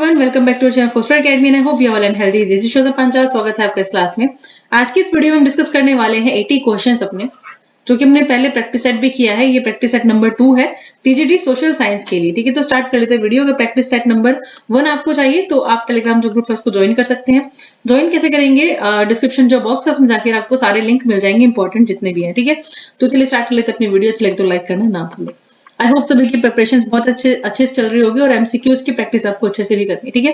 Everyone, welcome back to channel Foster academy and I hope you all and healthy. This is Shweta Panchal. स्वागत है आपका इस class में। आज की इस वीडियो में हम डिस्कस करने वाले हैं 80 क्वेश्चंस अपने, जो कि हमने पहले प्रैक्टिस सेट भी किया है। ये प्रैक्टिस सेट नंबर 2 है टीजीटी सोशल साइंस के लिए। ठीक है, तो स्टार्ट कर लेते हैं वीडियो। अगर प्रैक्टिस सेट नंबर 1 आपको चाहिए तो आप टेलीग्राम जो ग्रुप है उसको ज्वाइन कर सकते हैं। ज्वाइन कैसे करेंगे? डिस्क्रिप्शन जो बॉक्स है उसमें जाकर आपको सारे लिंक मिल जाएंगे, इंपॉर्टेंट जितने भी है। ठीक है, तो चलिए स्टार्ट कर लेते हैं अपनी वीडियो। अच्छी लगे तो लाइक करना ना भूलें। आई होप सभी की प्रिपरेशंस बहुत अच्छे से चल रही होगी और एमसीक्यूज की प्रैक्टिस आपको अच्छे से भी करनी है। ठीक है,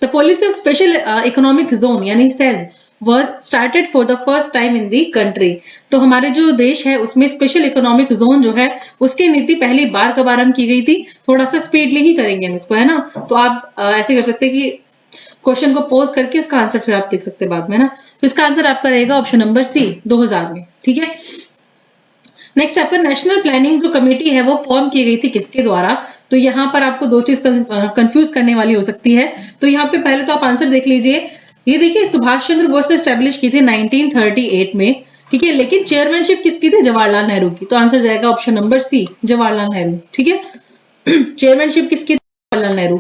the policy of special economic zone यानी says was started for the first time in the country। तो हमारे जो देश है उसमें स्पेशल इकोनॉमिक जोन जो है उसकी नीति पहली बार कब आरंभ की गई थी। थोड़ा सा स्पीडली ही करेंगे हम इसको, है ना। तो आप ऐसे कर सकते हैं कि क्वेश्चन को पोज करके इसका आंसर फिर आप देख सकते हैं बाद में ना। तो इसका आंसर आपका रहेगा ऑप्शन नंबर सी, 2000 में। ठीक है, नेक्स्ट आपका नेशनल प्लानिंग जो कमेटी है वो फॉर्म की गई थी किसके द्वारा? तो यहाँ पर आपको दो चीज कंफ्यूज करने वाली हो सकती है। तो यहाँ पे पहले तो आप आंसर देख लीजिए। ये देखिए, सुभाष चंद्र बोस ने स्टैब्लिश की थी 1938 में। ठीक है, लेकिन चेयरमैनशिप किसकी थी? जवाहरलाल नेहरू की। तो आंसर जाएगा option number C, Jawaharlal Nehru. ठीक है, चेयरमैनशिप किसकी? जवाहरलाल नेहरू।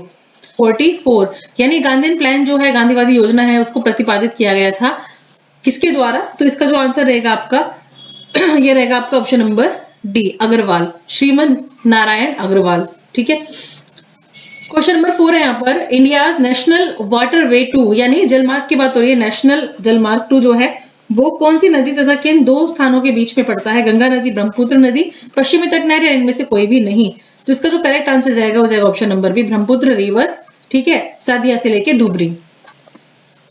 44 यानी गांधीन प्लान जो है, गांधीवादी योजना है, उसको प्रतिपादित किया गया था किसके द्वारा? तो इसका जो आंसर रहेगा आपका ये रहेगा आपका option number D, Agarwal, Shriman Narayan Agarwal. ठीक है, क्वेश्चन नंबर 4 है यहाँ पर। इंडियाज नेशनल वाटरवे 2 यानी जलमार्ग की बात हो रही है। नेशनल जलमार्ग 2 जो है वो कौन सी नदी तथा किन दो स्थानों के बीच में पड़ता है? गंगा नदी, ब्रह्मपुत्र नदी, पश्चिमी तट नहर या इनमें से कोई भी नहीं। तो इसका जो करेक्ट आंसर जाएगा वो जाएगा option number B, Brahmaputra river. ठीक है, सादिया से लेके धुबरी।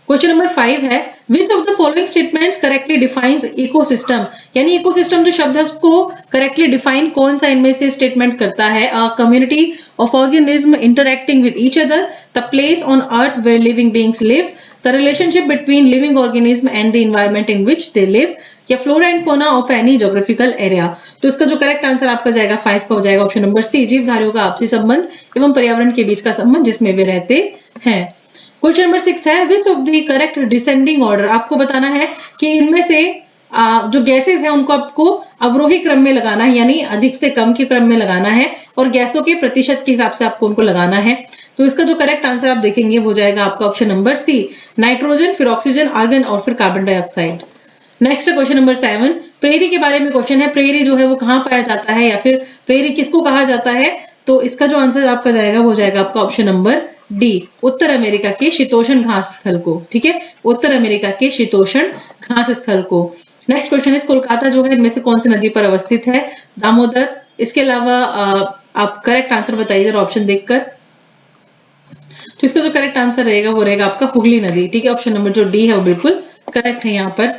क्वेश्चन नंबर 5 है, which of the following statement correctly defines ecosystem यानी इकोसिस्टम जो शब्द है उसको करेक्टली डिफाइन कौन सा इनमें से स्टेटमेंट करता है? A community of organism interacting with each other, the place on earth where living beings live, the relationship between living organism and the environment in which they live, या flora and fauna of any geographical area. तो इसका जो correct answer आपका जाएगा 5 का हो जाएगा option number सी, जीवधारियों का आपसी संबंध एवं पर्यावरण के बीच का संबंध जिसमें वे रहते हैं। क्वेश्चन नंबर 6 है, which of the correct descending order. आपको बताना है कि इनमें से जो गैसेस हैं उनको आपको अवरोही क्रम में लगाना है, यानी अधिक से कम के क्रम में लगाना है और गैसों के प्रतिशत के हिसाब से आपको उनको लगाना है। तो इसका जो करेक्ट आंसर आप देखेंगे वो जाएगा आपका ऑप्शन नंबर सी, नाइट्रोजन, फिर ऑक्सीजन, आर्गन और फिर कार्बन डाइऑक्साइड। नेक्स्ट है क्वेश्चन नंबर 7। प्रेरी के बारे में क्वेश्चन है। प्रेरी जो है वो कहाँ पाया जाता है या फिर प्रेरी किसको कहा जाता है? तो इसका जो आंसर आपका जाएगा वो जाएगा आपका ऑप्शन नंबर डी, उत्तर अमेरिका के शीतोष्ण घास स्थल को। ठीक है, उत्तर अमेरिका के शीतोष्ण घास स्थल को। नेक्स्ट क्वेश्चन है, कोलकाता जो है इनमें से कौन सी नदी पर अवस्थित है? दामोदर। इसके अलावा आप करेक्ट आंसर बताइए जरा ऑप्शन देखकर। तो इसका जो करेक्ट आंसर रहेगा वो रहेगा आपका हुगली नदी। ठीक है, ऑप्शन नंबर जो डी है वो बिल्कुल करेक्ट है यहाँ पर।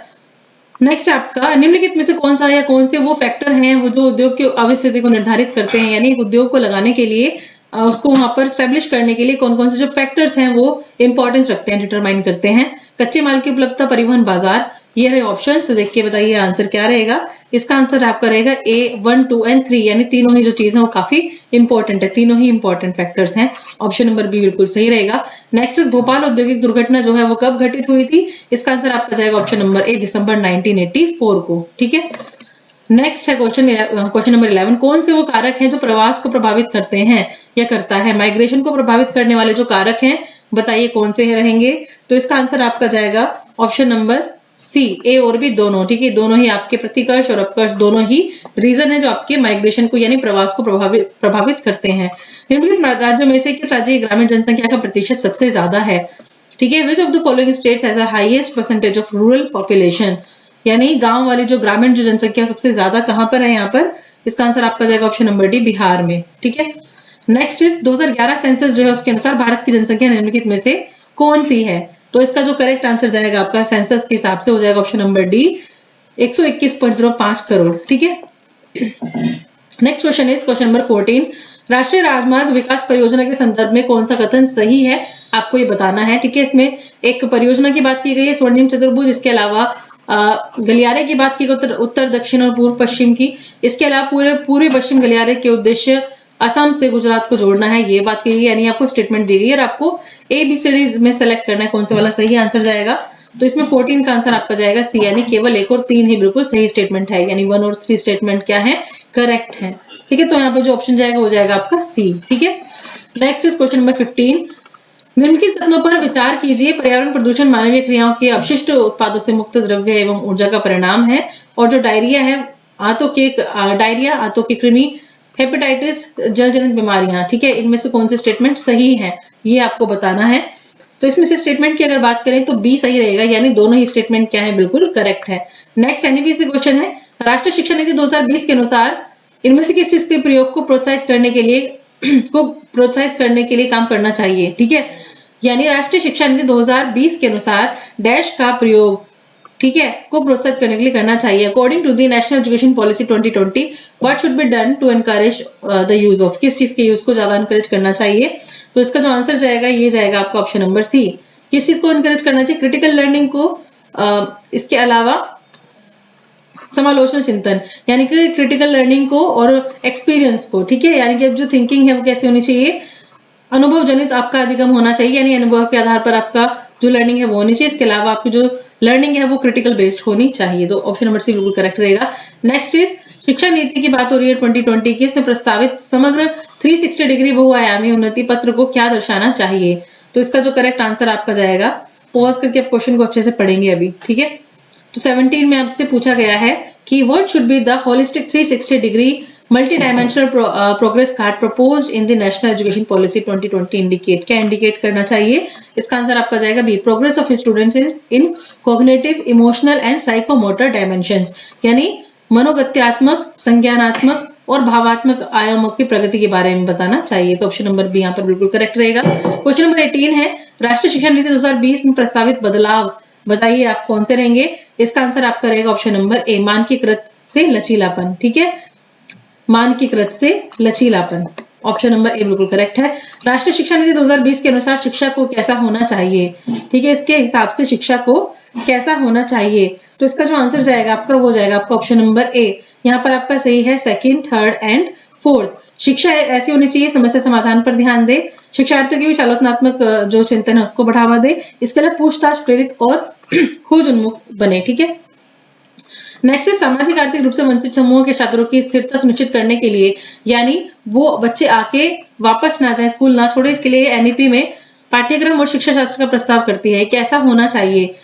नेक्स्ट आपका, निम्नलिखित में से कौन सा या कौन से वो फैक्टर हैं वो जो उद्योग की अवस्थिति को निर्धारित करते हैं, यानी उद्योग को लगाने के लिए उसको वहां पर स्टैब्लिश करने के लिए कौन कौन से जो फैक्टर्स हैं वो इंपॉर्टेंस रखते हैं, डिटरमाइन करते हैं? कच्चे माल की उपलब्धता, परिवहन, बाजार। ये रहे ऑप्शन। तो देख के बताइए आंसर क्या रहेगा। इसका आंसर आपका रहेगा ए, 1, 2 एंड 3 यानी तीनों ही जो चीज है वो काफी इंपॉर्टेंट है, तीनों ही इंपॉर्टेंट फैक्टर्स हैं। ऑप्शन नंबर बी बिल्कुल सही रहेगा। नेक्स्ट भोपाल औद्योगिक दुर्घटना जो है वो कब घटित हुई थी? इसका आंसर आपका जाएगा ऑप्शन नंबर ए, दिसंबर 1984 को। ठीक है, नेक्स्ट है क्वेश्चन नंबर 11। कौन से वो कारक हैं जो प्रवास को प्रभावित करते हैं या करता है? माइग्रेशन को प्रभावित करने वाले जो कारक हैं बताइए कौन से रहेंगे? तो इसका आंसर आपका जाएगा ऑप्शन नंबर सी, ए और बी दोनों। ठीक है, दोनों ही आपके प्रतिकर्ष और अपकर्ष दोनों ही रीजन है जो आपके माइग्रेशन को यानी प्रवास को प्रभावित करते हैं। निम्नलिखित राज्यों में से किस राज्य की ग्रामीण जनसंख्या का प्रतिशत सबसे ज्यादा है? ठीक है, which of the following states has a highest percentage of rural population यानी गांव वाली जो ग्रामीण जो जनसंख्या सबसे ज्यादा कहां पर है यहाँ पर? इसका आंसर आपका जाएगा ऑप्शन नंबर डी, बिहार में। ठीक है, नेक्स्ट इज 2011 सेंसस जो है उसके अनुसार भारत की जनसंख्या निम्नलिखित में से कौन सी है? तो इसका जो करेक्ट आंसर जाएगा आपका सेंसस के हिसाब से हो जाएगा ऑप्शन नंबर डी, 121.05 करोड़। ठीक है, next question is question number 14। राष्ट्रीय राजमार्ग विकास परियोजना के संदर्भ में कौन सा कथन सही है? आपको ये बताना है। ठीक है, इसमें एक परियोजना की बात की गई है, स्वर्णिम चतुर्भुज। इसके अलावा गलियारे की बात की गई, उत्तर दक्षिण और पूर्व पश्चिम की। इसके अलावा पूर्वी पश्चिम गलियारे के उद्देश्य असम से गुजरात को जोड़ना है, ये बात की गई, यानी आपको स्टेटमेंट दी गई है और आपको ABCD में सेलेक्ट करना है कौन से वाला सही आंसर जाएगा। तो इसमें 14 का आंसर आपका जाएगा सी, यानी केवल 1 और 3 ही बिल्कुल सही स्टेटमेंट है, यानी 1 और 3 स्टेटमेंट क्या है? करेक्ट है। ठीक है, तो यहाँ पे जो ऑप्शन जाएगा वो जाएगा आपका सी। ठीक है, नेक्स्ट इज क्वेश्चन नंबर 15। निम्नलिखित कथनों पर विचार कीजिए। पर्यावरण प्रदूषण मानवीय क्रियाओं के अपशिष्ट उत्पादों से मुक्त द्रव्य एवं ऊर्जा का परिणाम है। और जो डायरिया है, डायरिया, आंतों की कृमि, हेपेटाइटिस, जल जनित बीमारियां, ठीक है, इनमें से कौन से स्टेटमेंट सही है ये आपको बताना है। तो इसमें से स्टेटमेंट की अगर बात करें तो बी सही रहेगा, यानी दोनों ही स्टेटमेंट क्या है, बिल्कुल करेक्ट है। नेक्स्ट एनईपीसी क्वेश्चन है, राष्ट्रीय शिक्षा नीति 2020 के अनुसार इनमें से किस चीज के प्रयोग को प्रोत्साहित करने के लिए काम करना चाहिए, ठीक है। यानी राष्ट्रीय शिक्षा नीति 2020 के अनुसार डैश का प्रयोग, ठीक है, को प्रोत्साहित करने के लिए करना चाहिए। According to the national education policy 2020 what should be done to encourage the use of, किस चीज के यूज को ज्यादा एनकरेज करना चाहिए। तो इसका जो आंसर जाएगा ये जाएगा आपका ऑप्शन नंबर सी। किस चीज को एनकरेज करना चाहिए, क्रिटिकल लर्निंग को, इसके अलावा समालोचना चिंतन, यानी कि क्रिटिकल लर्निंग को और एक्सपीरियंस को, ठीक है, यानी कि अब जो थिंकिंग है वो कैसे होनी चाहिए, अनुभव जनित आपका अधिगम होना चाहिए, यानी अनुभव के आधार पर आपका जो लर्निंग है वो होनी चाहिए। इसके अलावा आपकी जो लर्निंग है वो क्रिटिकल बेस्ड होनी चाहिए। तो ऑप्शन नंबर सी बिल्कुल करेक्ट रहेगा। नेक्स्ट इज शिक्षा नीति की बात हो रही है 2020 की, इसमें प्रस्तावित समग्र 360 डिग्री बहुआयामी उन्नति पत्र को क्या दर्शाना चाहिए। तो इसका जो करेक्ट आंसर आपका जाएगा, पॉज करके आप क्वेश्चन को अच्छे से पढ़ेंगे अभी, ठीक है। तो 17 में आपसे पूछा गया है कि what should be the holistic 360 degree multidimensional progress card proposed in the national education policy 2020 indicate, क्या इंडिकेट करना चाहिए। इसका आंसर आपका जाएगा B, progress of students in cognitive, emotional and psychomotor dimensions, यानी मनोगत्यात्मक, संज्ञानात्मक और भावात्मक आयामों की प्रगति के बारे में बताना चाहिए। तो ऑप्शन नंबर बी यहाँ पर बिल्कुल करेक्ट रहेगा। क्वेश्चन नंबर 18 है, राष्ट्रीय शिक्षा नीति 2020 में प्रस्तावित बदलाव बताइए आप कौन से रहेंगे। इसका आंसर आपका रहेगा ऑप्शन नंबर ए, मानकीकृत से लचीलापन, ठीक है, मानकीकृत से लचीलापन, ऑप्शन नंबर ए बिल्कुल करेक्ट है। राष्ट्रीय शिक्षा नीति 2020 के अनुसार शिक्षा को कैसा होना चाहिए, ठीक है, इसके हिसाब से शिक्षा को कैसा होना चाहिए। तो इसका जो आंसर जाएगा आपका वो जाएगा आपका ऑप्शन नंबर ए। यहाँ पर आपका सही है सेकंड, थर्ड एंड फोर्थ। शिक्षा ऐसी होनी चाहिए, समस्या समाधान पर ध्यान दे, शिक्षार्थियों की विचारोत्नात्मक जो चिंतन है उसको बढ़ावा दे, इसके लिए पूछताछ प्रेरित और खोज उन्मुख बने, ठीक है। नेक्स्ट सामाजिक आर्थिक रूप से वंचित समूह के छात्रों की स्थिरता सुनिश्चित करने के लिए, यानी वो बच्चे आके वापस ना जाए, स्कूल ना छोड़े, इसके लिए एनईपी में पाठ्यक्रम और शिक्षा शास्त्र का प्रस्ताव करती है। कैसा होना चाहिए,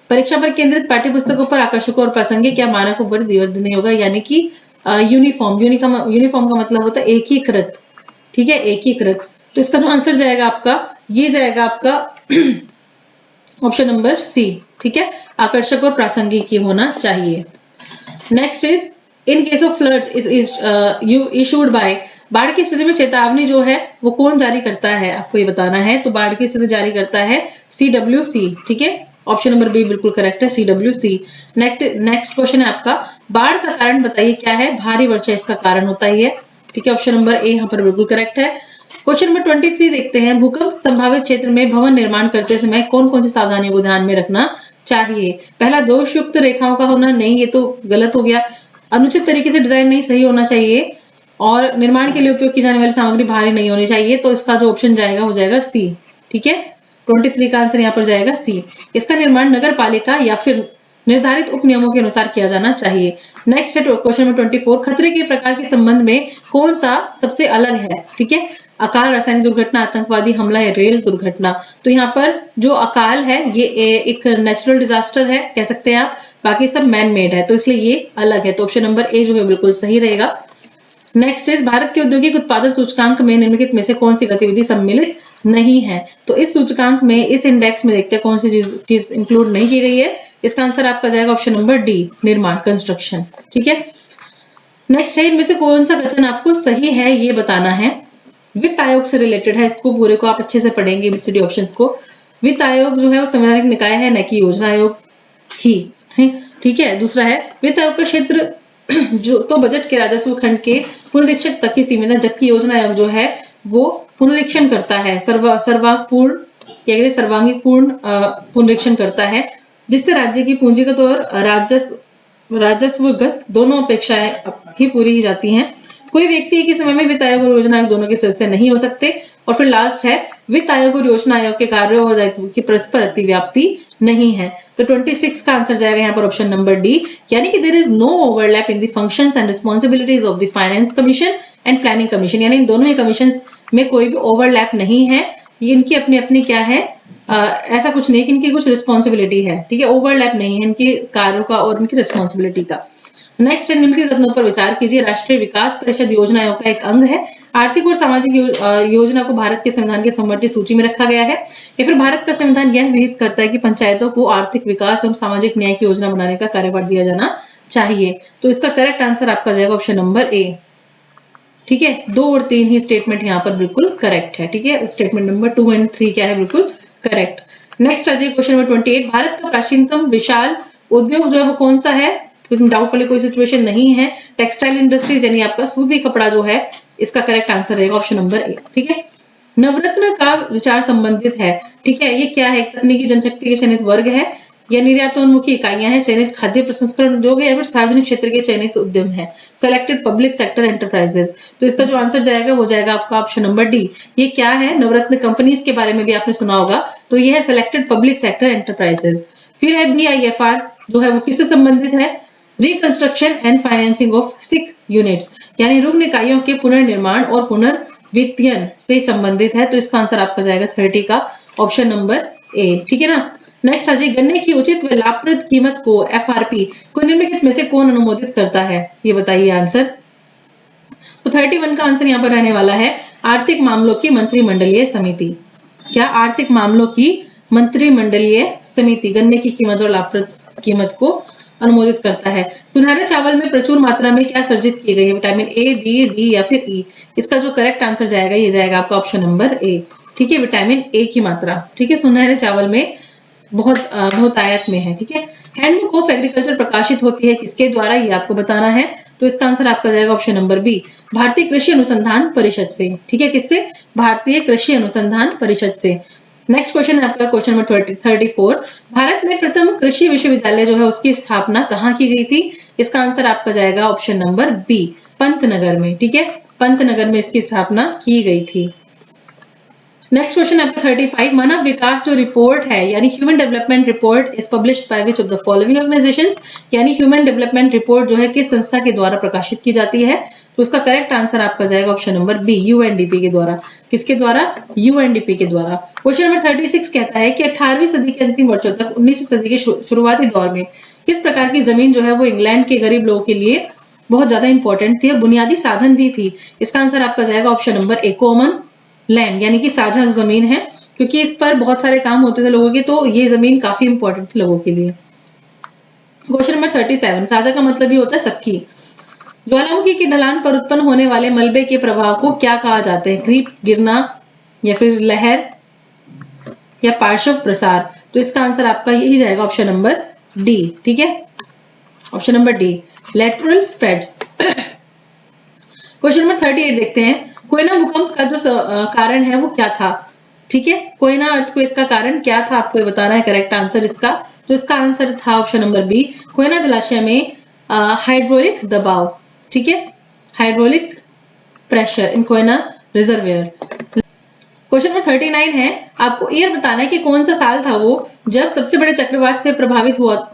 परीक्षा पर केंद्रित पाठ्य पुस्तकों पर आकर्षक और प्रासंगिक या मानकों पर नहीं होगा, यानी कि यूनिफॉर्म, यूनिफॉर्म का मतलब होता है एकीकृत, ठीक है, एकीकृत। तो इसका जो आंसर जाएगा आपका ये जाएगा आपका ऑप्शन नंबर सी, ठीक है, आकर्षक और प्रासंगिक ही होना चाहिए। Next is in case of flood issued by, बाढ़ की स्थिति में चेतावनी जो है वो कौन जारी करता है, आपको ये बताना है। तो बाढ़ की स्थिति जारी करता है CWC, ठीक है, ऑप्शन नंबर बी बिल्कुल करेक्ट है, CWC। नेक्स्ट क्वेश्चन है आपका, बाढ़ का कारण बताइए क्या है, भारी वर्षा इसका कारण होता ही है, ठीक है, ऑप्शन नंबर ए यहाँ पर बिल्कुल करेक्ट है। क्वेश्चन नंबर 23 देखते हैं, भूकंप संभावित क्षेत्र में भवन निर्माण करते समय कौन कौन सी सावधानियों को ध्यान में रखना चाहिए। पहला, दोषयुक्त रेखाओं का होना, नहीं ये तो गलत हो गया। अनुचित तरीके से डिजाइन नहीं, सही होना चाहिए। और निर्माण के लिए उपयोग की जाने वाली सामग्री भारी नहीं होनी चाहिए। तो इसका जो ऑप्शन जाएगा वो जाएगा सी, ठीक है, 23 का आंसर यहाँ पर जाएगा सी। इसका निर्माण नगर पालिका या फिर निर्धारित उप नियमों के अनुसार किया जाना चाहिए। नेक्स्ट है क्वेश्चन नंबर 24, खतरे के प्रकार के संबंध में कौन सा सबसे अलग है, ठीक है, अकाल, रासायनिक दुर्घटना, आतंकवादी हमला या रेल दुर्घटना। तो यहाँ पर जो अकाल है ये एक नेचुरल डिजास्टर है कह सकते हैं आप, बाकी सब मैन मेड है, तो इसलिए ये अलग है। तो ऑप्शन नंबर ए जो है बिल्कुल सही रहेगा। नेक्स्ट इज भारत के औद्योगिक उत्पादन सूचकांक में निम्नलिखित में से कौन सी गतिविधि सम्मिलित नहीं है। तो इस सूचकांक में, इस इंडेक्स में देखते हैं कौन सी चीज इंक्लूड नहीं की गई है। इसका आंसर आपका जाएगा ऑप्शन नंबर डी, निर्माण, कंस्ट्रक्शन, ठीक है। नेक्स्ट है, इनमें से कौन सा कथन आपको सही है ये बताना है। वित्त आयोग से रिलेटेड है, इसको पूरे को आप अच्छे से पढ़ेंगे एबीसीडी ऑप्शंस को। वित्त आयोग जो है वो संवैधानिक निकाय है, न कि योजना आयोग ही है, ठीक है। दूसरा है, वित्त आयोग का क्षेत्र जो तो बजट के राजस्व खंड के पुनरीक्षक तक ही सीमित है, जबकि योजना आयोग जो है वो पुनरीक्षण करता है, सर्वांगीण पूर्ण पुनरीक्षण करता है, जिससे राज्य की पूंजीगत और राजस्वगत दोनों अपेक्षाएं ही पूरी की जाती हैं। कोई व्यक्ति एक ही समय में वित्त आयोग और योजना आयोग दोनों के सदस्य नहीं हो सकते। और फिर लास्ट है, वित्त आयोग और योजना आयोग के कार्यों और दायित्वों की परस्पर अतिव्याप्ति नहीं है। तो 26 का आंसर जाएगा यहाँ पर ऑप्शन नंबर डी, यानी कि there is no overlap in the functions and responsibilities of the finance commission and planning commission, यानी इन दोनों ही कमीशन में कोई भी ओवरलैप नहीं है। ये इनकी अपनी अपनी क्या है, ऐसा कुछ नहीं कि इनकी कुछ रिस्पॉन्सिबिलिटी है, ठीक है, ओवरलैप नहीं है इनकी कार्यों का और इनकी रिस्पॉन्सिबिलिटी का। नेक्स्ट है, निम्नलिखित कथनों पर विचार कीजिए। राष्ट्रीय विकास परिषद योजना आयोग का एक अंग है। आर्थिक और सामाजिक योजना को भारत के संविधान की संवर्धित सूची में रखा गया है, या फिर भारत का संविधान यह विहित करता है कि पंचायतों को आर्थिक विकास एवं सामाजिक न्याय की योजना बनाने का कार्यभार दिया जाना चाहिए। तो इसका करेक्ट आंसर आपका जाएगा ऑप्शन नंबर ए। ठीक है, 2 और 3 ही स्टेटमेंट यहाँ पर बिल्कुल करेक्ट है। ठीक है, स्टेटमेंट नंबर 2 और 3 क्या है, बिल्कुल करेक्ट। नेक्स्ट आ जाइए क्वेश्चन नंबर 28। भारत का प्राचीनतम विशाल उद्योग जो है वो कौन सा है? इसमें डाउट वाली कोई सिचुएशन नहीं है। टेक्सटाइल इंडस्ट्रीज यानी आपका सूती कपड़ा जो है, इसका करेक्ट आंसर रहेगा ऑप्शन नंबर ए। ठीक है, नवरत्न का विचार संबंधित है। ठीक है, ये क्या है? तकनीकी जनशक्ति के चयनित वर्ग है, या निर्यातोन्मुखी इकाइयां हैं, चयनित खाद्य प्रसंस्करण उद्योग है, या फिर सार्वजनिक क्षेत्र के चयनित उद्यम है, सेलेक्टेड पब्लिक सेक्टर एंटरप्राइजेस। तो इसका जो आंसर जाएगा वो जाएगा आपका ऑप्शन नंबर डी। ये क्या है? नवरत्न कंपनीज के बारे में भी आपने सुना होगा, तो ये है सेलेक्टेड पब्लिक सेक्टर एंटरप्राइजेस। फिर है BIFR, जो है वो किससे संबंधित है? Reconstruction and financing of sick units, यानी रुग्ण इकाइयों के पुनर्निर्माण और पुनर्वित्तयन से संबंधित है। तो इसका आंसर आपका जाएगा 30 का ऑप्शन नंबर ए। ठीक है ना। नेक्स्ट आ जाइए, गन्ने की उचित व लाभप्रद कीमत को FRP को निम्नलिखित में से कौन अनुमोदित करता है? ये बताइए आंसर। तो 31 का आंसर यहाँ पर रहने वाला है आर्थिक मामलों की मंत्रिमंडलीय समिति। क्या? आर्थिक मामलों की मंत्रिमंडलीय समिति गन्ने की कीमत और लाभप्रद कीमत को अनुमोदित करता है। सुनहरे चावल में प्रचुर मात्रा में क्या सर्जित किए गए हैं? विटामिन A, D या फिर E। इसका जो करेक्ट आंसर जाएगा ये जाएगा आपका ऑप्शन नंबर ए। ठीक है, विटामिन A की मात्रा, ठीक है, सुनहरे चावल में बहुत आयत में है। ठीक है, हैंडबुक ऑफ एग्रीकल्चर प्रकाशित होती है किसके द्वारा? ये आपको बताना है। तो इसका आंसर आपका जाएगा ऑप्शन नंबर बी, भारतीय कृषि अनुसंधान परिषद से। ठीक है, किससे? भारतीय कृषि अनुसंधान परिषद से। नेक्स्ट क्वेश्चन है आपका क्वेश्चन नंबर 34। भारत में प्रथम कृषि विश्वविद्यालय जो है उसकी स्थापना कहाँ की गई थी? इसका आंसर आपका जाएगा ऑप्शन नंबर बी, पंतनगर में। ठीक है, पंतनगर में इसकी स्थापना की गई थी। नेक्स्ट क्वेश्चन आपका 35। मानव विकास जो रिपोर्ट है यानी human development report is published by which of the following organisations, यानी ह्यूमन डेवलपमेंट रिपोर्ट जो है किस संस्था के द्वारा प्रकाशित की जाती है? तो उसका करेक्ट आंसर आपका जाएगा ऑप्शन नंबर बी, UNDP के द्वारा। किसके द्वारा? UNDP के द्वारा। क्वेश्चन नंबर 36 कहता है कि 18वीं सदी के अंतिम वर्षों तक 19वीं सदी के शुरुआती दौर में किस प्रकार की जमीन जो है वो इंग्लैंड के गरीब लोगों के लिए बहुत ज्यादा इंपॉर्टेंट थी और बुनियादी साधन भी थी? इसका आंसर आपका जाएगा option number A, common land, यानी कि साझा जमीन है, क्योंकि इस पर बहुत सारे काम होते थे लोगों के, तो ये जमीन काफी इंपॉर्टेंट थी लोगों के लिए। Question number 37। साझा का मतलब ही होता है सबकी। ज्वालामुखी की ढलान पर उत्पन्न होने वाले मलबे के प्रभाव को क्या कहा जाता है? क्रीप, गिरना, या फिर लहर, या पार्श्व प्रसार। तो इसका आंसर आपका यही जाएगा ऑप्शन नंबर डी। ठीक है, option number D, lateral spreads. Question number 38 देखते हैं। कोयना भूकंप का जो कारण है वो क्या था? ठीक है, कोयना अर्थक्वेक का कारण क्या था आपको ये बताना है करेक्ट आंसर इसका। तो इसका आंसर था ऑप्शन नंबर बी, कोयना जलाशय में हाइड्रोलिक दबाव। ठीक है, hydraulic pressure in Koyna reservoir. Question number 39 है, आपको ईयर बताना है कि कौन सा साल था वो जब सबसे बड़े चक्रवात से प्रभावित हुआ।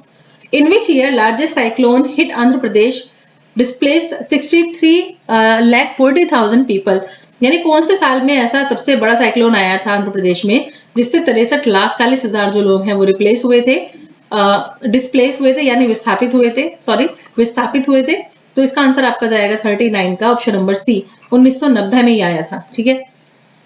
In which year largest cyclone hit Andhra Pradesh displaced 63,40,000 people, यानी कौन से साल में ऐसा सबसे बड़ा साइक्लोन आया था आंध्र प्रदेश में जिससे 63,40,000 जो लोग हैं वो रिप्लेस हुए थे, डिस्प्लेस हुए थे, यानी विस्थापित हुए थे, विस्थापित हुए थे। तो इसका आंसर आपका जाएगा 39 का ऑप्शन नंबर सी, 1990 में ही आया था। ठीक है,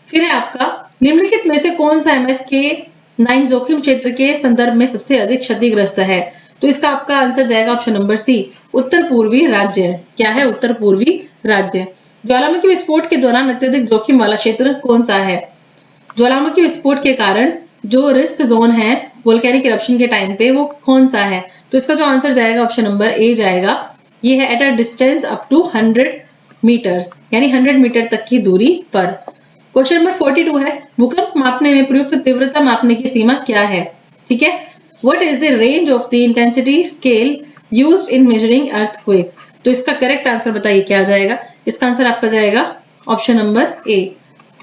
फिर है आपका निम्नलिखित में से कौन सा MS के 9 जोखिम क्षेत्र के संदर्भ में सबसे अधिक क्षतिग्रस्त है? तो इसका आपका आंसर जाएगा ऑप्शन नंबर सी, उत्तर पूर्वी राज्य। क्या है? उत्तर पूर्वी राज्य। ज्वालामुखी विस्फोट के दौरान अत्यधिक जोखिम वाला क्षेत्र कौन सा है? ज्वालामुखी विस्फोट के कारण जो रिस्क जोन है वोल्केनिक इरप्शन के टाइम पे वो कौन सा है? तो इसका जो आंसर जाएगा ऑप्शन नंबर ए जाएगा, ये है at a distance up to 100 metres, यानी 100 मीटर तक की दूरी पर। क्वेश्चन नंबर 42 है, भूकंप मापने में प्रयुक्त तीव्रता मापने की सीमा क्या है? ठीक है, what is the range of the intensity scale used in measuring earthquake? तो इसका करेक्ट आंसर बताइए क्या जाएगा? इसका आंसर आपका जाएगा ऑप्शन नंबर ए,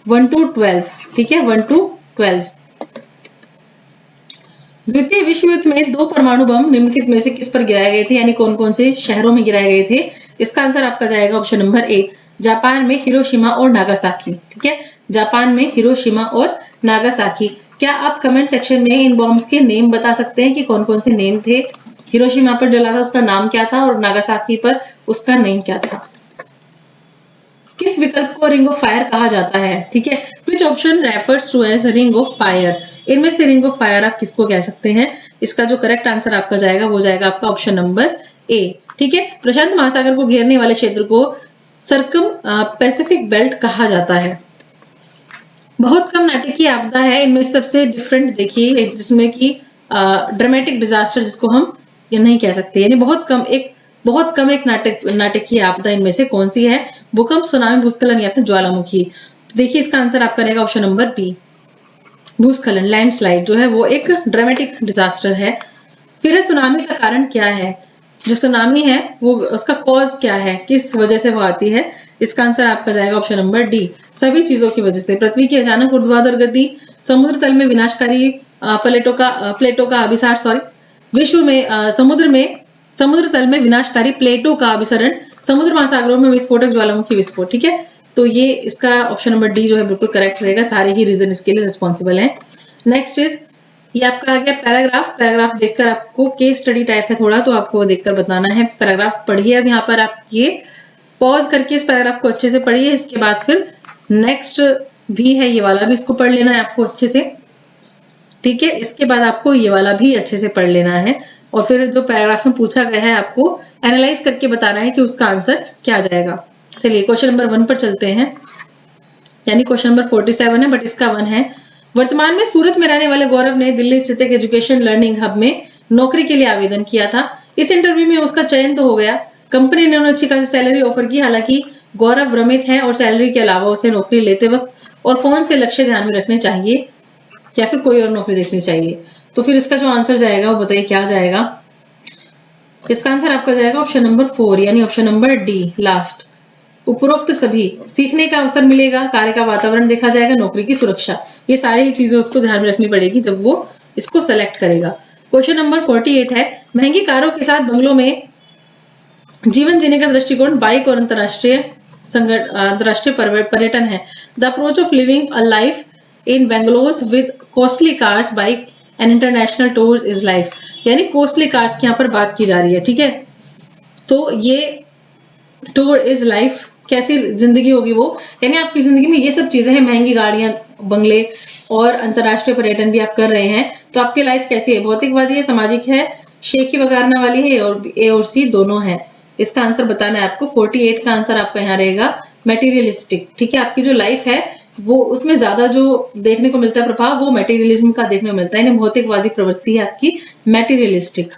1 to 12। ठीक है, 1 to 12। द्वितीय विश्व युद्ध में 2 परमाणु बम निम्नलिखित में से किस पर गिराए गए थे, यानी कौन कौन से शहरों में गिराए गए थे? इसका आंसर आपका जाएगा ऑप्शन नंबर ए, जापान में हिरोशिमा और नागासाकी। ठीक है, जापान में हिरोशिमा और नागासाकी। क्या आप कमेंट सेक्शन में इन बॉम्ब्स के नेम बता सकते हैं कि कौन कौन से नेम थे? हिरोशिमा पर डला था उसका नाम क्या था और नागासाकी पर उसका नेम क्या था? किस विकल्प को रिंग ऑफ फायर कहा जाता है? ठीक है, which option refers to as ring of fire? इनमें से रिंग ऑफ फायर आप किसको कह सकते हैं? इसका जो करेक्ट आंसर आपका जाएगा वो जाएगा आपका ऑप्शन नंबर ए। ठीक है, प्रशांत महासागर को घेरने वाले क्षेत्र को सर्कम पैसिफिक बेल्ट कहा जाता है। बहुत कम नाटकीय आपदा है इनमें सबसे डिफरेंट देखिए, जिसमें कि ड्रामेटिक डिजास्टर जिसको हम ये नहीं कह सकते, यानी बहुत कम एक नाटकीय आपदा इनमें से कौन सी है? भूकंप, सुनामी, भूस्खलन या फिर ज्वालामुखी। तो देखिए इसका आंसर आपका रहेगा ऑप्शन नंबर बी, भूस्खलन, लैंडस्लाइड जो है वो एक ड्रामेटिक डिजास्टर है। फिर है सुनामी का कारण क्या है? जो सुनामी है वो उसका कॉज क्या है, किस वजह से वो आती है? इसका आंसर आपका जाएगा ऑप्शन नंबर डी, सभी चीजों की वजह से। पृथ्वी की अचानक ऊर्ध्वाधर गति, समुद्र तल में विनाशकारी प्लेटों का अभिसार, विश्व में समुद्र तल में विनाशकारी प्लेटों का अभिसरण, समुद्र महासागरों में विस्फोटक ज्वालामुखी विस्फोट। ठीक है, तो ये इसका ऑप्शन नंबर डी जो है बिल्कुल करेक्ट रहेगा, सारे ही रीजन इसके लिए रिस्पॉन्सिबल हैं। नेक्स्ट इज, ये आपका आ गया पैराग्राफ देखकर आपको केस स्टडी टाइप है थोड़ा, तो आपको देखकर बताना है। पैराग्राफ पढ़िए, अब यहाँ पर आप ये पॉज करके इस पैराग्राफ को अच्छे से पढ़िए, इसके बाद फिर नेक्स्ट भी है ये वाला भी इसको पढ़ लेना है आपको अच्छे से। ठीक है, इसके बाद आपको ये वाला भी अच्छे से पढ़ लेना है और फिर जो पैराग्राफ में पूछा गया है आपको एनालाइज करके बताना है कि उसका आंसर क्या जाएगा। चलिए क्वेश्चन नंबर 1 पर चलते हैं, यानी क्वेश्चन नंबर 47 है बट इसका 1 है। वर्तमान में सूरत में रहने वाले गौरव ने दिल्ली स्थित एक एजुकेशन लर्निंग हब में नौकरी के लिए आवेदन किया था। इस इंटरव्यू में उसका चयन तो हो गया, कंपनी ने उन्हें अच्छी खासी सैलरी ऑफर की। हालांकि गौरव भ्रमित है और सैलरी के अलावा उसे नौकरी लेते वक्त और कौन से लक्ष्य ध्यान में रखने चाहिए या फिर कोई और नौकरी देखनी चाहिए? तो फिर इसका जो आंसर जाएगा वो बताइए क्या जाएगा? इसका आंसर आपका जाएगा ऑप्शन नंबर 4, यानी ऑप्शन नंबर डी लास्ट। उपरोक्त सभी, सीखने का अवसर मिलेगा, कार्य का वातावरण देखा जाएगा, नौकरी की सुरक्षा, ये सारी ही चीजें उसको ध्यान में रखनी पड़ेगी जब वो इसको सेलेक्ट करेगा। क्वेश्चन नंबर 48 है, महंगी कारों के साथ बंगलों में जीवन जीने का दृष्टिकोण बाइक और अंतरराष्ट्रीय पर्यटन है। The approach of living a life in Bangalore with costly cars, bike and international tours is life, यानी कॉस्टली कार्स की यहाँ पर बात की जा रही है। ठीक है, तो ये टूर इज लाइफ, कैसी जिंदगी होगी वो, यानी आपकी जिंदगी में ये सब चीजें हैं, महंगी गाड़ियां, बंगले और अंतरराष्ट्रीय पर्यटन भी आप कर रहे हैं, तो आपकी लाइफ कैसी है? भौतिकवादी है, सामाजिक है, शेखी बगारना वाली है, और ए और सी दोनों है। इसका आंसर बताना है आपको। 48 का आंसर आपका यहाँ रहेगा मेटीरियलिस्टिक। ठीक है, आपकी जो लाइफ है वो उसमें ज्यादा जो देखने को मिलता है प्रभाव वो मेटीरियलिज्म का देखने को मिलता है, यानी भौतिकवादी प्रवृत्ति है आपकी मेटीरियलिस्टिक।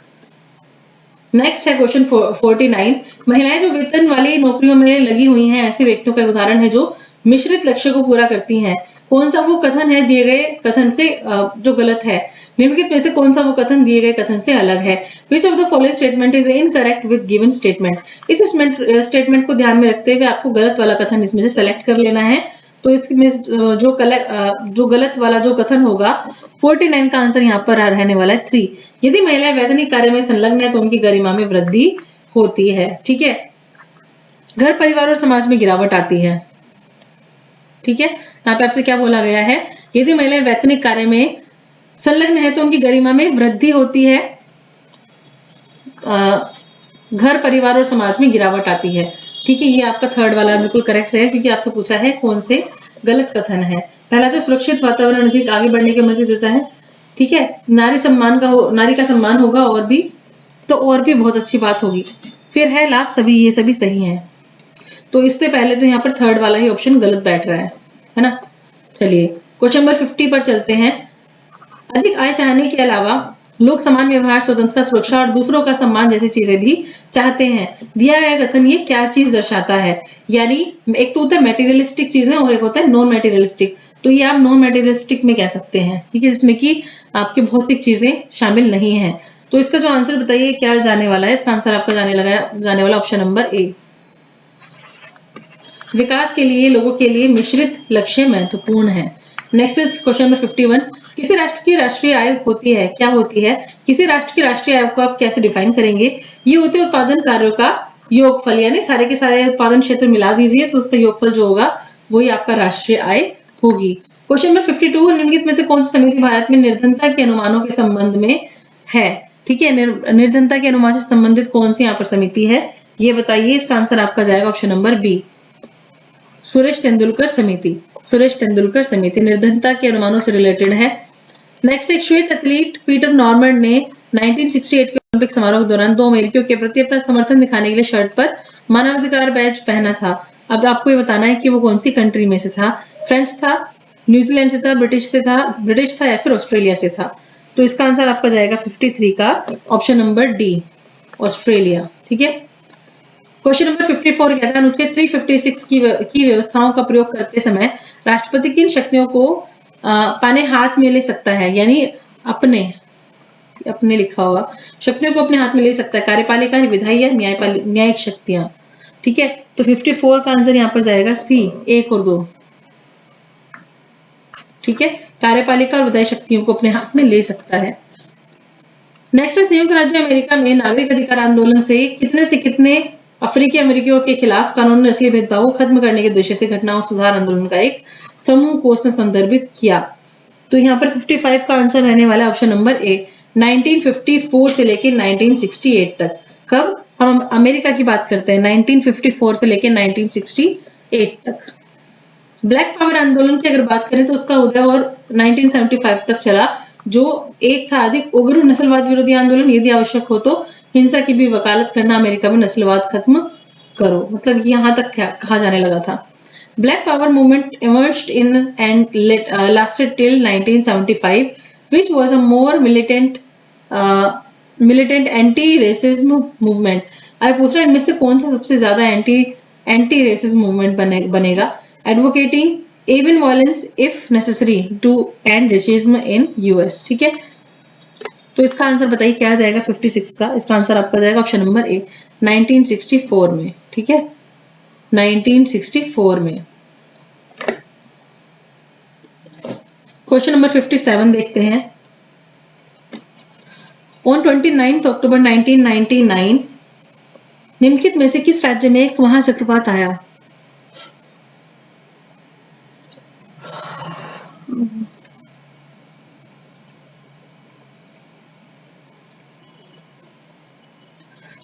नेक्स्ट है क्वेश्चन 49, महिलाएं जो वेतन वाली नौकरियों में लगी हुई हैं ऐसे व्यक्तियों का उदाहरण है जो मिश्रित लक्ष्य को पूरा करती हैं। कौन सा वो कथन है दिए गए कथन से जो गलत है? निम्नलिखित में से कौन सा वो कथन दिए गए कथन से अलग है? Which of the following statement is incorrect with given statement? इस स्टेटमेंट को ध्यान में रखते हुए आपको गलत वाला कथन इसमें से सेलेक्ट कर लेना है। तो इसमें जो गलत वाला जो कथन होगा 49 का आंसर यहाँ पर रहने वाला है 3। यदि महिलाएं वैधानिक कार्य में संलग्न है तो उनकी गरिमा में वृद्धि होती है। ठीक है, घर, परिवार और समाज में गिरावट आती है। ठीक है, यहाँ पे आपसे क्या बोला गया है? यदि महिलाएं वैधानिक कार्य में संलग्न है तो उनकी गरिमा में वृद्धि होती है, घर, परिवार और समाज में गिरावट आती है। ठीक है, ये आपका थर्ड वाला बिल्कुल करेक्ट है क्योंकि आपसे पूछा है कौन से गलत कथन है। पहला तो सुरक्षित वातावरण अधिक आगे बढ़ने की अनुमति देता है। ठीक है, नारी का सम्मान होगा और भी बहुत अच्छी बात होगी। फिर है लास्ट, ये सभी सही हैं। तो इससे पहले तो यहाँ पर थर्ड वाला ही ऑप्शन गलत बैठ रहा है ना। चलिए क्वेश्चन नंबर 50 पर चलते हैं। अधिक आय चाहने के अलावा लोग समान व्यवहार, स्वतंत्रता, सुरक्षा और दूसरों का सम्मान जैसी चीजें भी चाहते हैं। दिया गया कथन ये क्या चीज दर्शाता है? यानी एक तो होता है मेटीरियलिस्टिक चीजें और एक होता है नॉन मेटीरियलिस्टिक। तो ये आप नॉन मेटीरियलिस्टिक में कह सकते हैं। ठीक है, जिसमें कि आपकी भौतिक चीजें शामिल नहीं है। तो इसका जो आंसर बताइए क्या जाने वाला है? इसका आंसर आपका जाने वाला ऑप्शन नंबर ए। विकास के लिए लोगों के लिए मिश्रित लक्ष्य महत्वपूर्ण है। Next is question number 51। किसी राष्ट्र की राष्ट्रीय आय होती है, क्या होती है? किसी राष्ट्र की राष्ट्रीय आय को आप कैसे डिफाइन करेंगे? ये होते हैं उत्पादन कार्यों का योगफल, यानी सारे के सारे उत्पादन क्षेत्र मिला दीजिए तो उसका योगफल जो होगा वही आपका राष्ट्रीय आय होगी। क्वेश्चन नंबर 52, निम्नलिखित में से कौन सी समिति भारत में निर्धनता के अनुमानों के संबंध में है? ठीक है, निर्धनता के अनुमान से संबंधित कौन सी यहाँ पर समिति है, ये बताइए। इसका आंसर आपका जाएगा option number B, Suresh Tendulkar समिति। सुरेश तेंदुलकर समिति निर्धनता के अनुमानों से रिलेटेड है। नेक्स्ट, एक श्वेत एथलीट पीटर नॉर्मंड ने 1968 के ओलंपिक समारोह के दौरान 2 अमेरिकियों के प्रति अपना समर्थन दिखाने के लिए शर्ट पर मानवाधिकार बैज पहना था। अब आपको ये बताना है कि वो कौन सी कंट्री में से था। फ्रेंच था, न्यूजीलैंड से था, ब्रिटिश था या फिर ऑस्ट्रेलिया से था। तो इसका आंसर आपका जाएगा 53 का ऑप्शन नंबर डी, ऑस्ट्रेलिया। ठीक है। क्वेश्चन नंबर 54 कहता है अनुच्छेद 356 की व्यवस्थाओं का प्रयोग करते समय राष्ट्रपति किन शक्तियों को अपने हाथ में ले सकता है, यानी अपने लिखा होगा, शक्तियों को अपने हाथ में ले सकता है? कार्यपालिका, विधायी या न्यायिक शक्तियां। ठीक है, तो 54 का आंसर यहाँ पर जाएगा सी, 1 और 2। ठीक है, कार्यपालिका और विधायी शक्तियों को अपने हाथ में ले सकता है। नेक्स्ट है, संयुक्त राज्य अमेरिका में नागरिक अधिकार आंदोलन से कितने अफ्रीकी अमेरिकियों के खिलाफ कानूनी नस्लीय भेदभाव को खत्म करने के उद्देश्य से घटना और सुधार आंदोलन का एक समूह को उसने संदर्भित किया। तो यहाँ पर 55 का आंसर रहने वाला ऑप्शन नंबर ए, 1954 से लेकर 1968 तक। कब हम अमेरिका की बात करते हैं? 1954 से लेकर 1968 तक। ब्लैक पावर आंदोलन की अगर बात करें तो उसका उदय और 1975 तक चला, जो एक था अधिक उग्र नस्लवाद विरोधी आंदोलन। यदि आवश्यक हो तो हिंसा की भी वकालत करना, अमेरिका में नस्लवाद खत्म करो, मतलब यहाँ तक कहा जाने लगा था। Black power movement emerged in and lasted till 1975, which was a more militant anti-racism movement. अब पूछ रहा है इनमें से कौन सा सबसे ज्यादा एंटी रेसिज्म मूवमेंट बनेगा? Advocating even violence if necessary to end racism in US। ठीक है, तो इसका आंसर बताइए क्या आ जाएगा 56 का। इसका आंसर आपका जाएगा ऑप्शन नंबर ए, 1964 में। ठीक है, 1964 में। क्वेश्चन नंबर 57 देखते हैं। ऑन 29 अक्टूबर 1999 निम्नलिखित में से किस राज्य में एक महाचक्रवात आया?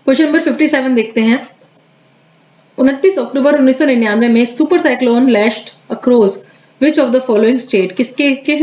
क्वेश्चन नंबर 57 देखते हैं। 29 अक्टूबर 1999 में एक super cyclone lashed across which of the following state? किस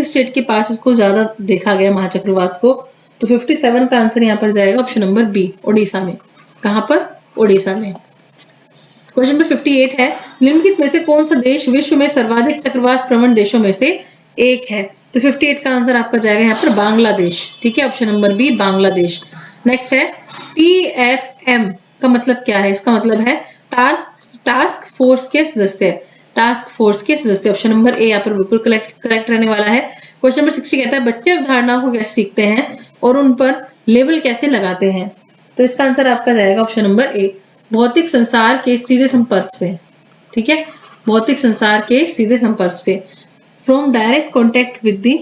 स्टेट के पास इसको ज्यादा देखा गया महाचक्रवात को? तो 57 का आंसर यहाँ पर जाएगा ऑप्शन नंबर बी, ओडिशा में। कहां पर? ओडिशा में। क्वेश्चन नंबर 58 है, निम्नलिखित में से कौन सा देश विश्व में सर्वाधिक चक्रवात प्रवण देशों में से एक है? तो 58 का आंसर आपका जाएगा यहाँ पर बांग्लादेश। ठीक है, option number B, Bangladesh. Next है, TFM का मतलब क्या है? इसका मतलब है टास्क फोर्स के सदस्य। टास्क फोर्स के सदस्य, ऑप्शन नंबर ए यहाँ पर बिल्कुल करेक्ट रहने वाला है। क्वेश्चन नंबर 60 कहता है बच्चे अवधारणाओं को कैसे सीखते हैं और उन पर लेबल कैसे लगाते हैं? तो इसका आंसर आपका जाएगा ऑप्शन नंबर ए, भौतिक संसार के सीधे संपर्क से। ठीक है, भौतिक संसार के सीधे संपर्क से, from direct contact with the.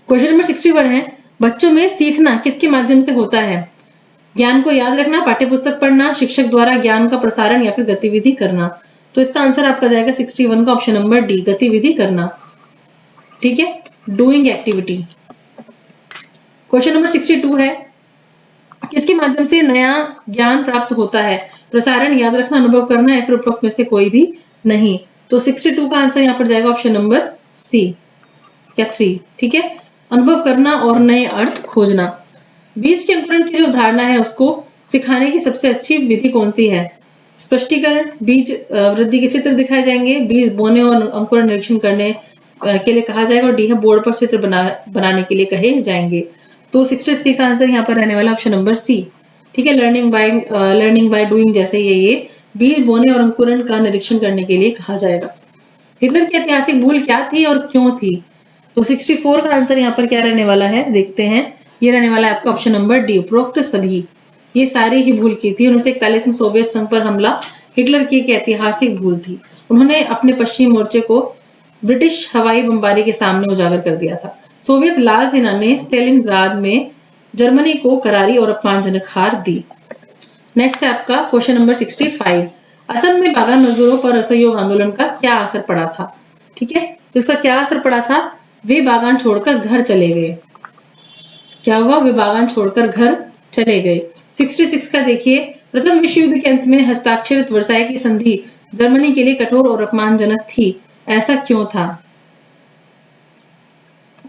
Question number 61 है, बच्चों में सीखना किसके माध्यम से होता है? ज्ञान को याद रखना, पाठ्यपुस्तक पढ़ना, शिक्षक द्वारा ज्ञान का प्रसारण या फिर गतिविधि करना? तो इसका आंसर आपका जाएगा 61 का ऑप्शन नंबर डी, गतिविधि करना। ठीक है, डूइंग एक्टिविटी। क्वेश्चन नंबर 62 है, किसके माध्यम से नया ज्ञान प्राप्त होता है? प्रसारण, याद रखना, अनुभव करना या फिर उपरोक्त में से कोई भी नहीं? तो 62 का आंसर यहाँ पर जाएगा ऑप्शन नंबर सी या 3। ठीक है, अनुभव करना और नए अर्थ खोजना। बीज के अंकुरण की जो धारणा है उसको सिखाने की सबसे अच्छी विधि कौन सी है? स्पष्टीकरण, बीज वृद्धि के चित्र दिखाए जाएंगे, बीज बोने और अंकुरण निरीक्षण करने के लिए कहा जाएगा, और डी है बोर्ड पर चित्र बनाने के लिए कहे जाएंगे। तो 63 का आंसर यहाँ पर रहने वाला ऑप्शन नंबर सी। ठीक है, लर्निंग बाय डूइंग, जैसे ये बीज बोने और अंकुरण का निरीक्षण करने के लिए कहा जाएगा। हिटलर की ऐतिहासिक भूल क्या थी और क्यों थी? तो 64 का आंसर यहाँ पर क्या रहने वाला है, देखते हैं। ये रहने वाला है आपका ऑप्शन नंबर डी, उपरोक्त सभी। ये सारी ही भूल की थी। 1941 में सोवियत संघ पर हमला हिटलर की एक ऐतिहासिक भूल थी। उन्होंने अपने पश्चिमी मोर्चे को ब्रिटिश हवाई बमबारी के सामने उजागर कर दिया था। सोवियत लाल सेना ने स्टेलिनग्राद में जर्मनी को करारी और अपमानजनक हार दी। नेक्स्ट है आपका क्वेश्चन नंबर 65। असम में बागान मजदूरों पर असहयोग आंदोलन का क्या असर पड़ा था? ठीक है, तो इसका क्या असर पड़ा था? वे बागान छोड़कर घर चले गए। क्या हुआ? वे बागान छोड़कर घर चले गए। 66 का देखिए, प्रथम विश्व युद्ध के अंत में हस्ताक्षरित वर्साई की संधि जर्मनी के लिए कठोर और अपमानजनक थी, ऐसा क्यों था?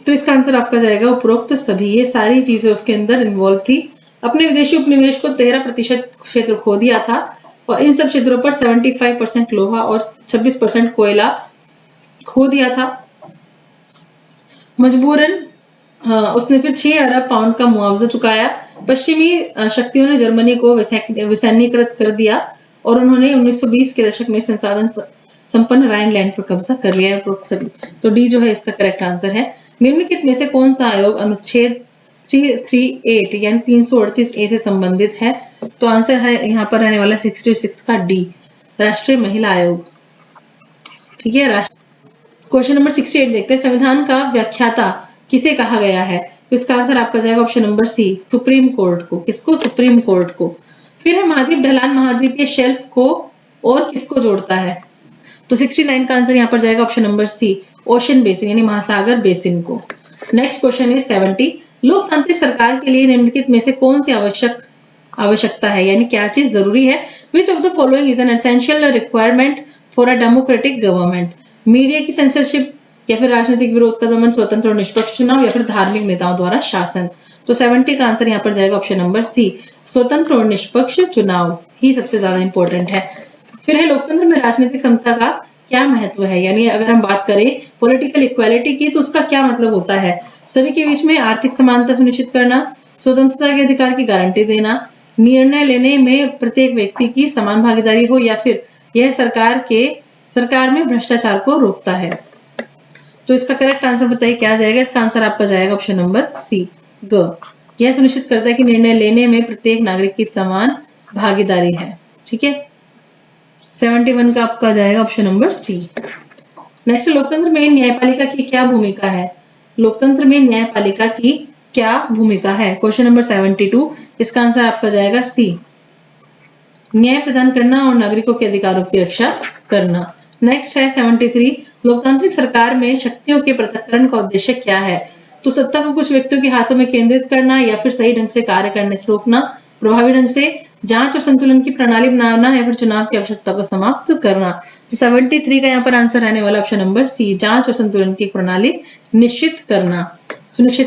तो इसका आंसर आपका जाएगा उपरोक्त सभी। ये सारी चीजें उसके अंदर इन्वॉल्व थी। अपने विदेशी उपनिवेश को 13% क्षेत्र खो दिया था और इन सब क्षेत्रों पर 75% लोहा और 26% कोयला खो दिया था। मजबूरन उसने फिर 6 अरब पाउंड का मुआवजा चुकाया। पश्चिमी शक्तियों ने जर्मनी को वैसैन्यकृत कर दिया और उन्होंने 1920 के दशक में संसाधन संपन्न राइनलैंड पर कब्जा कर लिया है। उपरोक्त सभी। तो डी जो है इसका करेक्ट आंसर है। निम्नलिखित में से कौन सा आयोग अनुच्छेद 338 यानी 338 ए से संबंधित है? तो आंसर है यहाँ पर रहने वाला 66 का डी, राष्ट्रीय महिला आयोग। ठीक है। क्वेश्चन नंबर 68 देखते हैं। संविधान का व्याख्याता किसे कहा गया है? तो इसका आंसर आपका जाएगा option number C, supreme court को। किसको? सुप्रीम कोर्ट को। फिर है महाद्वीप ढलान महाद्वीपीय शेल्फ को और किसको जोड़ता है? तो 69 का आंसर यहाँ पर जाएगा option number C, ocean basin यानी महासागर बेसिन को। Next question is 70। लोकतांत्रिक सरकार के लिए निम्नलिखित में से कौन सी आवश्यकता है, यानी क्या चीज जरूरी है? Which of the following is an essential requirement for a democratic government? Media की सेंसरशिप, या फिर राजनीतिक विरोध का दमन, स्वतंत्र और निष्पक्ष चुनाव, या फिर धार्मिक नेताओं द्वारा शासन? तो 70 का आंसर यहाँ पर जाएगा ऑप्शन नंबर सी, स्वतंत्र और निष्पक्ष चुनाव ही सबसे ज्यादा इंपॉर्टेंट है। फिर है लोकतंत्र में राजनीतिक समता का क्या महत्व है, यानी अगर हम बात करें पॉलिटिकल इक्वालिटी की तो उसका क्या मतलब होता है? सभी के बीच में आर्थिक समानता सुनिश्चित करना, स्वतंत्रता के अधिकार की गारंटी देना, निर्णय लेने में प्रत्येक व्यक्ति की समान भागीदारी हो, या फिर यह सरकार में भ्रष्टाचार को रोकता है? तो इसका करेक्ट आंसर बताइए क्या जाएगा? इसका आंसर आपका जाएगा ऑप्शन नंबर सी, ग। यह सुनिश्चित करता है कि निर्णय लेने में प्रत्येक नागरिक की समान भागीदारी है। ठीक है। 71 का आपका जाएगा ऑप्शन नंबर सी। नेक्स्ट, लोकतंत्र में न्यायपालिका की क्या भूमिका है? लोकतंत्र में न्यायपालिका की क्या भूमिका है? Question number 72। इसका आंसर आपका जाएगा सी, न्याय प्रदान करना और नागरिकों के अधिकारों की रक्षा करना। नेक्स्ट है 73। लोकतांत्रिक सरकार में शक्तियों के पृथक्करण का उद्देश्य क्या है? तो सत्ता को कुछ व्यक्तियों के हाथों में केंद्रित करना, या फिर सही ढंग से कार्य करने से रोकना, प्रभावी ढंग से जांच और संतुलन की प्रणाली बनाना, या फिर चुनाव की आवश्यकता को समाप्त करना? तो 73 का यहाँ पर आंसर रहने वाला ऑप्शन नंबर सी, जांच और संतुलन की प्रणाली सुनिश्चित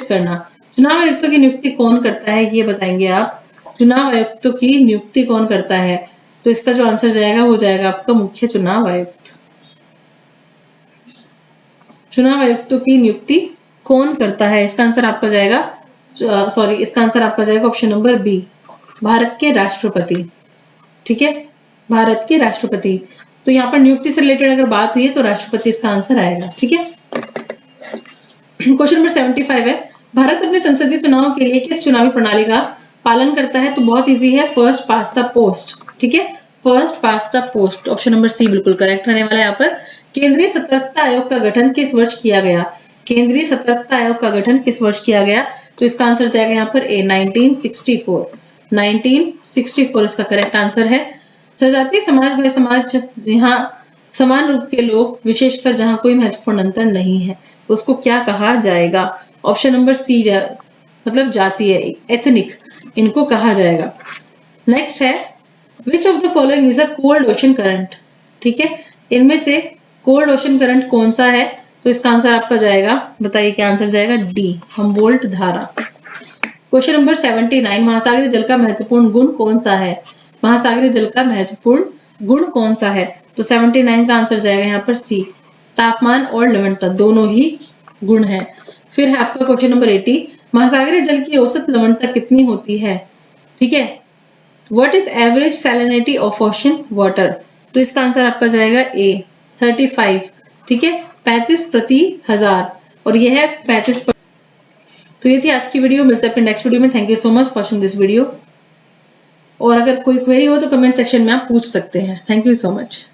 करना। चुनाव आयुक्तों की नियुक्ति कौन करता है, ये बताएंगे आप। चुनाव आयुक्तों की नियुक्ति कौन करता है? तो इसका जो आंसर जाएगा वो जाएगा आपका मुख्य चुनाव आयुक्त। चुनाव आयुक्तों की नियुक्ति कौन करता है? इसका आंसर आपका जाएगा इसका आंसर आपका जाएगा ऑप्शन नंबर बी, भारत के राष्ट्रपति। ठीक है, भारत के राष्ट्रपति। तो यहाँ पर नियुक्ति से रिलेटेड अगर बात हुई है तो राष्ट्रपति इसका आंसर आएगा। ठीक है। क्वेश्चन नंबर 75 है, भारत अपने संसदीय चुनाव के लिए किस चुनावी प्रणाली का पालन करता है? तो बहुत इजी है, फर्स्ट पास्ट द पोस्ट। ठीक है, first past the post, option number C बिल्कुल करेक्ट रहने वाला है यहाँ पर। केंद्रीय सतर्कता आयोग का गठन किस वर्ष किया गया? केंद्रीय सतर्कता आयोग का गठन किस वर्ष किया गया? तो इसका आंसर जाएगा यहाँ पर ए, 1964। 1964 इसका करेक्ट आंसर है। सजातीय समाज वह समाज जहाँ समान रूप के लोग, विशेषकर जहाँ कोई महत्वपूर्ण अंतर नहीं है, उसको क्या कहा जाएगा? ऑप्शन नंबर सी, मतलब जातीय, एथनिक, इनको कहा जाएगा। नेक्स्ट है, which of the following is a cold ocean current? ठीक है, इनमें से कोल्ड ओशन करंट कौन सा है? तो इसका आंसर आपका जाएगा, बताइए क्या आंसर जाएगा? डी, हम्बोल्ट धारा। क्वेश्चन नंबर 79, महासागरीय जल का महत्वपूर्ण गुण कौन सा है? महासागरीय जल का महत्वपूर्ण गुण कौन सा है? तो 79 का आंसर जाएगा यहाँ पर सी, तापमान और लवणता दोनों ही गुण है। फिर है आपका क्वेश्चन नंबर 80, महासागरीय जल की औसत लवणता कितनी होती है? ठीक है, what is average salinity of ocean water? तो इसका आंसर आपका जाएगा ए, 35। ठीक है, 35/1000, और यह है 35। तो ये थी आज की वीडियो, मिलते हैं अपने नेक्स्ट वीडियो में। Thank you so much for watching this video. और अगर कोई क्वेरी हो तो कमेंट सेक्शन में आप पूछ सकते हैं। Thank you so much.